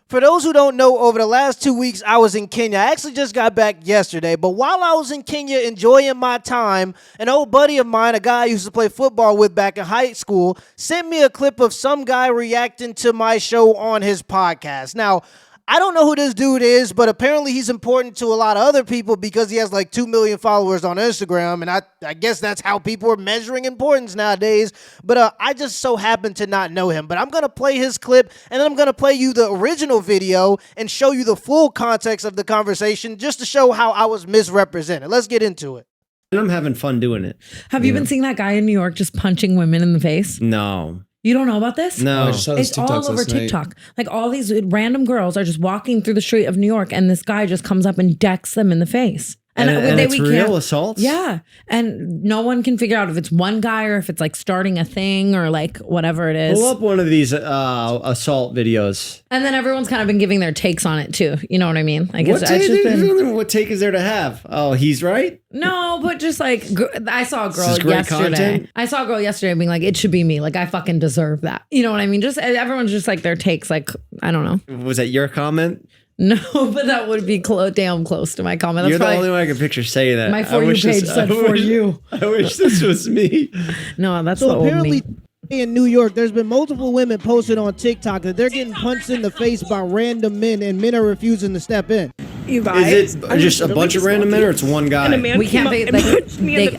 For those who don't know, over the last 2 weeks, I was in Kenya. I actually just got back yesterday. But while I was in Kenya enjoying my time, an old buddy of mine, a guy I used to play football with back in high school, sent me a clip of some guy reacting to my show on his podcast. Now, I don't know who this dude is, but apparently he's important to a lot of other people because he has like 2 million followers on Instagram, and I guess that's how people are measuring importance nowadays. But I just so happen to not know him. But I'm going to play his clip, and then I'm going to play you the original video and show you the full context of the conversation just to show how I was misrepresented. Let's get into it. And I'm having fun doing it. Have you been seeing that guy in New York just punching women in the face? No. You don't know about this? No. It's all over TikTok. Like all these random girls are just walking through the street of New York and this guy just comes up and decks them in the face. And it's real assaults? Yeah. And no one can figure out if it's one guy or if it's like starting a thing or like whatever it is. Pull up one of these assault videos. And then everyone's kind of been giving their takes on it too. You know what I mean? Like what take is there to have? Oh, he's right? No, but just like I saw a girl yesterday. Content? I saw a girl yesterday being like, it should be me. Like I fucking deserve that. You know what I mean? Just everyone's just like their takes. Like, I don't know. Was that your comment? No, but that would be damn close to my comment. You're the only one I can picture saying that. My For You page said for you. I wish this was me. No, that's so the old apparently me. In New York, there's been multiple women posted on TikTok that they're getting punched in the face by random men, and men are refusing to step in. You guys, is it just a bunch of random men, or it's one guy? And a man we can't figure.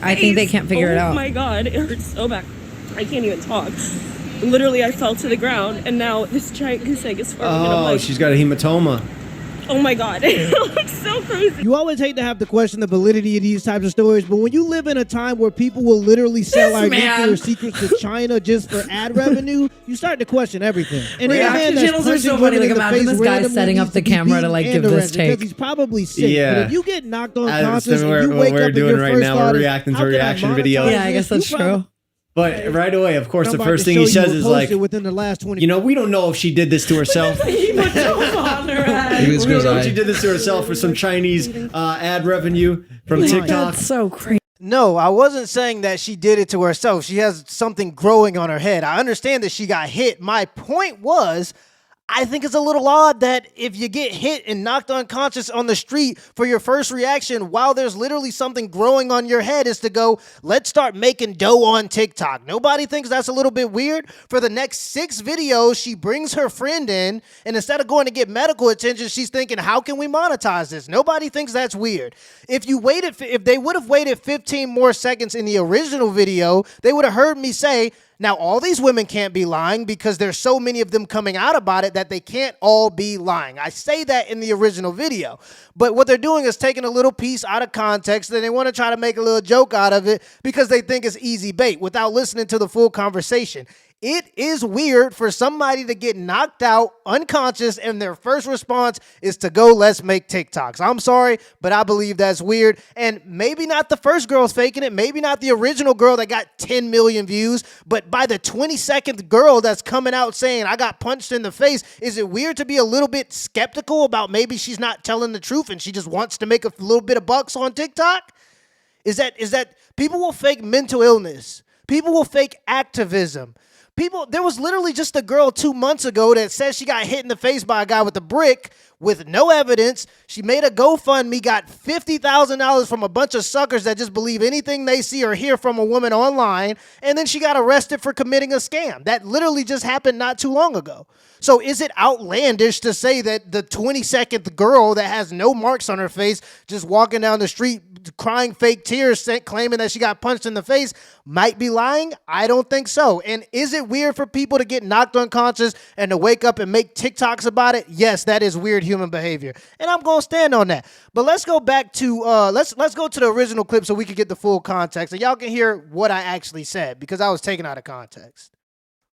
I think they can't figure it out. Oh my god, it hurts so bad. I can't even talk. Literally, I fell to the ground, and now this giant goose egg is forming. Oh, she's got a hematoma. Oh my god, it looks so crazy. You always hate to have to question the validity of these types of stories, but when you live in a time where people will literally sell our nuclear secrets to China just for ad revenue, you start to question everything. And reaction channels are so funny. Like imagine this guy setting up the camera to like give this take. Because he's probably sick. Yeah. But if you get knocked unconscious and you what wake we're up doing and your right first now, thought we're is, reacting to how can I reaction monetize videos. Yeah, I guess that's true. But right away, of course, the first thing he he says is like, within the last 20 you know, we don't know if she did this to herself. We don't know if she did this to herself for some Chinese ad revenue from TikTok. That's so crazy. No, I wasn't saying that she did it to herself. She has something growing on her head. I understand that she got hit. My point was, I think it's a little odd that if you get hit and knocked unconscious on the street, for your first reaction, while there's literally something growing on your head, is to go, let's start making dough on TikTok. Nobody thinks that's a little bit weird? For the next 6 videos, she brings her friend in, and instead of going to get medical attention, she's thinking, how can we monetize this? Nobody thinks that's weird. If they would have waited 15 more seconds in the original video, they would have heard me say, now, all these women can't be lying because there's so many of them coming out about it that they can't all be lying. I say that in the original video. But what they're doing is taking a little piece out of context and they want to try to make a little joke out of it because they think it's easy bait without listening to the full conversation. It is weird for somebody to get knocked out unconscious and their first response is to go, let's make TikToks. I'm sorry, but I believe that's weird. And maybe not the first girl's faking it. Maybe not the original girl that got 10 million views. But by the 22nd girl that's coming out saying, I got punched in the face, is it weird to be a little bit skeptical about maybe she's not telling the truth and she just wants to make a little bit of bucks on TikTok? Is that people will fake mental illness. People will fake activism. There was literally just a girl 2 months ago that says she got hit in the face by a guy with a brick with no evidence. She made a GoFundMe, got $50,000 from a bunch of suckers that just believe anything they see or hear from a woman online, and then she got arrested for committing a scam. That literally just happened not too long ago. So is it outlandish to say that the 22nd girl that has no marks on her face, just walking down the street crying fake tears, claiming that she got punched in the face, might be lying? I don't think so. And is it weird for people to get knocked unconscious and to wake up and make TikToks about it? Yes, that is weird human behavior, and I'm gonna stand on that. But let's go back to let's go to the original clip so we can get the full context and y'all can hear what I actually said because I was taken out of context.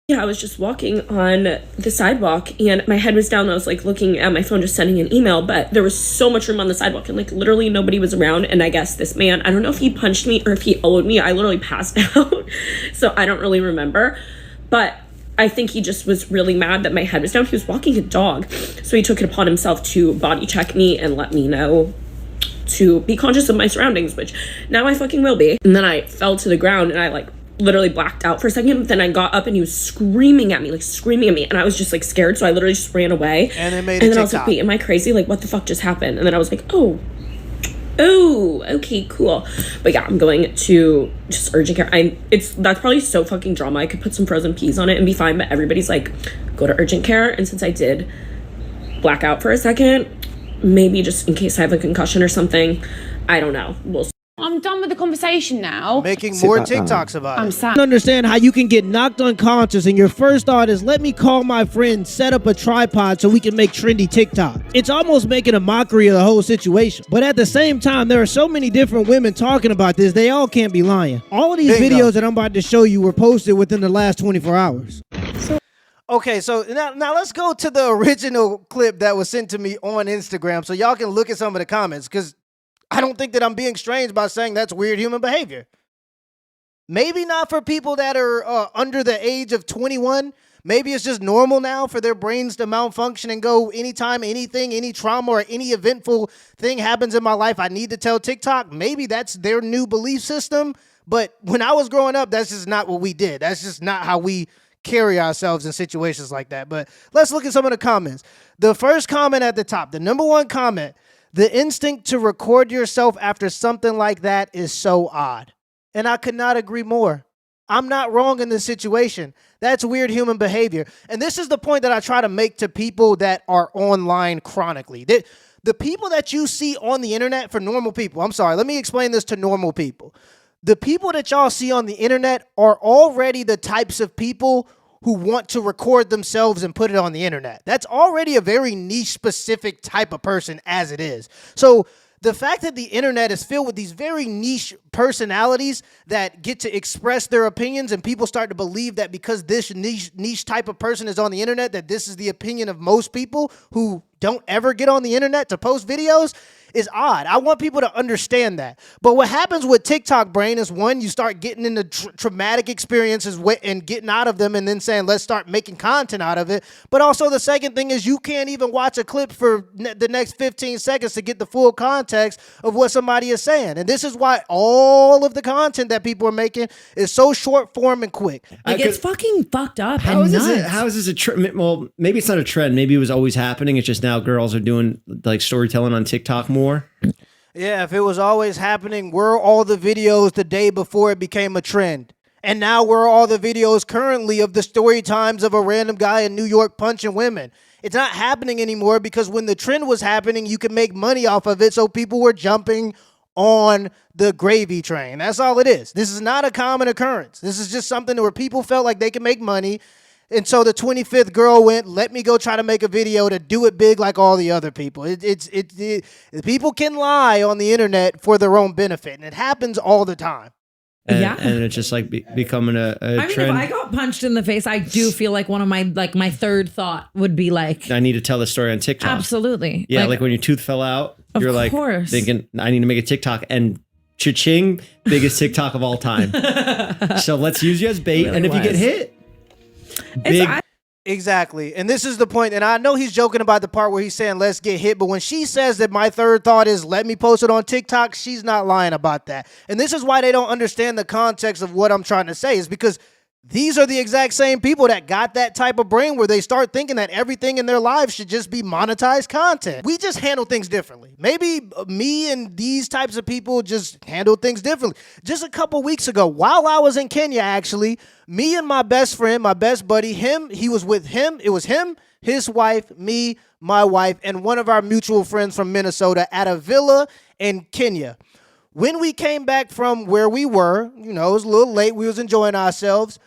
Yeah, I was just walking on the sidewalk and my head was down. I was like looking at my phone, just sending an email, but there was so much room on the sidewalk and like literally nobody was around. And I guess this man, I don't know if he punched me or if he owed me. I literally passed out. So I don't really remember, but I think he just was really mad that my head was down. He was walking a dog. So he took it upon himself to body check me and let me know to be conscious of my surroundings, which now I fucking will be. And then I fell to the ground and I like literally blacked out for a second. But then I got up and he was screaming at me. And I was just like scared. So I literally just ran away. And then I was like, wait, am I crazy? Like, what the fuck just happened? And then I was like, oh, okay, cool. But yeah, I'm going to just urgent care. That's probably so fucking drama. I could put some frozen peas on it and be fine. But everybody's like, go to urgent care. And since I did black out for a second, maybe just in case I have a concussion or something, I don't know. We'll see. I'm done with the conversation now. Making more TikToks about it. I'm sad. I don't understand how you can get knocked unconscious and your first thought is, let me call my friend, set up a tripod so we can make trendy TikTok. It's almost making a mockery of the whole situation. But at the same time, there are so many different women talking about this, they all can't be lying. All of these videos that I'm about to show you were posted within the last 24 hours. Okay, so now let's go to the original clip that was sent to me on Instagram so y'all can look at some of the comments, because I don't think that I'm being strange by saying that's weird human behavior. Maybe not for people that are under the age of 21. Maybe it's just normal now for their brains to malfunction and go anytime, anything, any trauma or any eventful thing happens in my life, I need to tell TikTok. Maybe that's their new belief system. But when I was growing up, that's just not what we did. That's just not how we carry ourselves in situations like that. But let's look at some of the comments. The first comment at the top, the number one comment, the instinct to record yourself after something like that is so odd. And I could not agree more. I'm not wrong in this situation. That's weird human behavior. And this is the point that I try to make to people that are online chronically. The people that you see on the internet, for normal people, I'm sorry, let me explain this to normal people. The people that y'all see on the internet are already the types of people who want to record themselves and put it on the internet. That's already a very niche specific type of person as it is. So the fact that the internet is filled with these very niche personalities that get to express their opinions, and people start to believe that because this niche type of person is on the internet, that this is the opinion of most people who don't ever get on the internet to post videos, is odd. I want people to understand that. But what happens with TikTok brain is, one, you start getting into traumatic experiences and getting out of them and then saying, let's start making content out of it. But also the second thing is you can't even watch a clip for the next 15 seconds to get the full context of what somebody is saying. And this is why all of the content that people are making is so short form and quick. Like, it's fucking fucked up. How is this a trend? Well, maybe it's not a trend. Maybe it was always happening. It's just now girls are doing like storytelling on TikTok more. Yeah, if it was always happening, were all the videos the day before it became a trend? And now were all the videos currently of the story times of a random guy in New York punching women? It's not happening anymore because when the trend was happening, you could make money off of it, so people were jumping on the gravy train. That's all it is. This is not a common occurrence. This is just something where people felt like they could make money. And so the 25th girl went, let me go try to make a video to do it big like all the other people. People can lie on the internet for their own benefit, and it happens all the time. And it's just like becoming a trend. If I got punched in the face, I do feel like one of my third thought would be like, I need to tell this story on TikTok. Absolutely. Yeah, like when your tooth fell out, you're like thinking, I need to make a TikTok, and cha-ching, biggest TikTok of all time. So let's use you as bait, really, and if you get hit, Exactly. And this is the point. And I know he's joking about the part where he's saying, let's get hit. But when she says that my third thought is, let me post it on TikTok, she's not lying about that. And this is why they don't understand the context of what I'm trying to say, is because these are the exact same people that got that type of brain where they start thinking that everything in their lives should just be monetized content. We just handle things differently. Maybe me and these types of people just handle things differently. Just a couple weeks ago, while I was in Kenya, actually, me and my best friend, my best buddy, it was him, his wife, me, my wife, and one of our mutual friends from Minnesota at a villa in Kenya. When we came back from where we were, it was a little late, we was enjoying ourselves,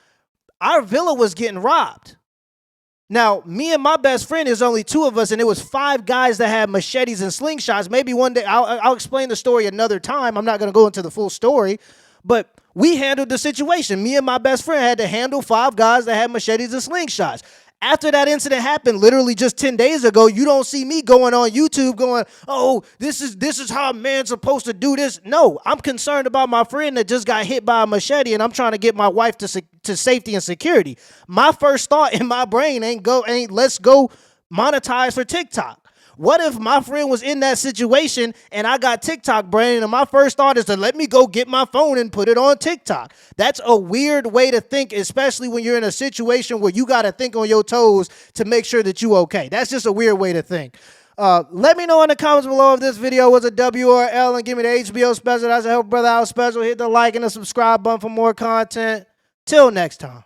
our villa was getting robbed. Now, me and my best friend, there's only two of us, and it was 5 guys that had machetes and slingshots. Maybe one day, I'll explain the story another time. I'm not going to go into the full story, but we handled the situation. Me and my best friend had to handle 5 guys that had machetes and slingshots. After that incident happened, literally just 10 days ago, you don't see me going on YouTube going, oh, this is how a man's supposed to do this. No, I'm concerned about my friend that just got hit by a machete, and I'm trying to get my wife to safety and security. My first thought in my brain ain't let's go monetize for TikTok. What if my friend was in that situation and I got TikTok brain and my first thought is to let me go get my phone and put it on TikTok? That's a weird way to think, especially when you're in a situation where you got to think on your toes to make sure that you okay. That's just a weird way to think. Let me know in the comments below if this video was a W or L, and give me the HBO special. That's a Help Brother Out special. Hit the like and the subscribe button for more content. Till next time.